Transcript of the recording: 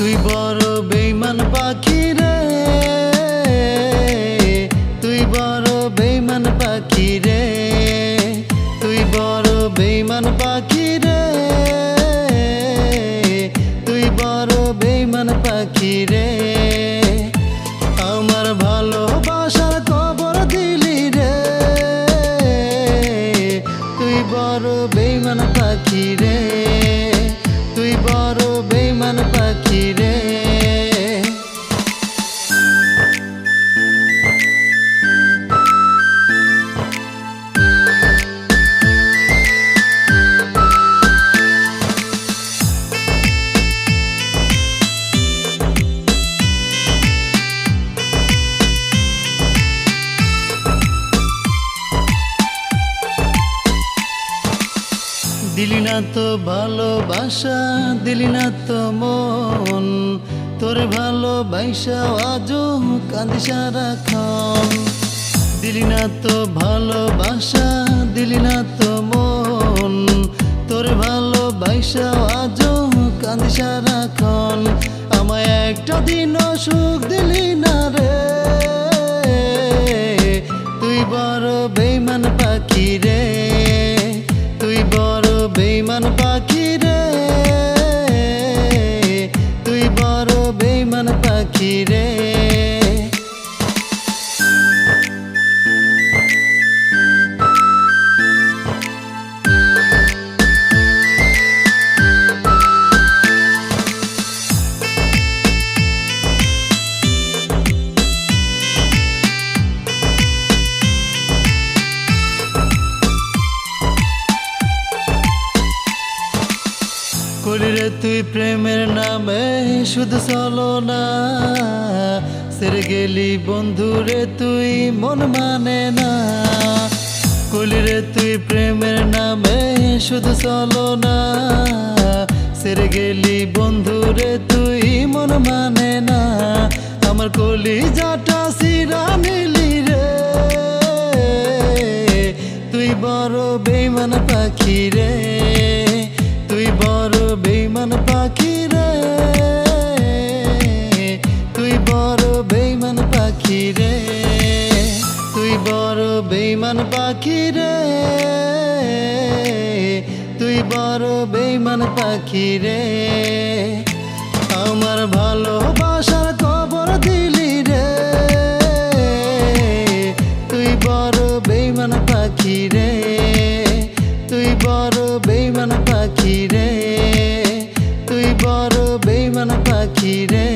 তুই বড় বেঈমান পাখি রে, তুই বড় বেঈমান পাখি রে, তুই বড় বেঈমান পাখি রে, তুই বড় বেঈমান পাখি রে। আমার ভালোবাসার কবর দিলি রে, তুই বড় বেঈমান পাখি রে, তুই বড় বেঈমান পাখি রে। দিলি না তো ভালোবাসা, দিলি না তো মন, তোর ভালোবাসা আজও কাঁদি সারাক্ষণ। দিলি না তো ভালোবাসা, দিলি না তো মন, তোর ভালোবাসা আজও কাঁদি সারাক্ষণ। আমায় একটা দিনও সুখ দিলি না রে, তুই বড় বেঈমান পাখি রে, তুই বড় বেঈমান পাখি রে, তুই বড় বেঈমান পাখি রে। করলি রে তুই প্রেমের নামে শুধু চলো না, সেরে গেলি বন্ধু রে তুই মন মানে না। করলি রে তুই প্রেমের নামে শুধু চলো না, সেরে গেলি বন্ধু রে তুই মন মানে না। আমার কলিজাটা চিরা নিলি রে, তুই বড় বেঈমান পাখি রে, তুই বড় বেঈমান পাখি রে, তুই বড় বেঈমান পাখি রে, তুই বড় বেঈমান পাখি রে, তুই বড় বেঈমান পাখি রে। আমার ভালোবাসার কবর দিলি রে, তুই বড় বেঈমান পাখি রে, তুই বড় বেঈমান পাখি রে, তুই বড় বেঈমান পাখি রে।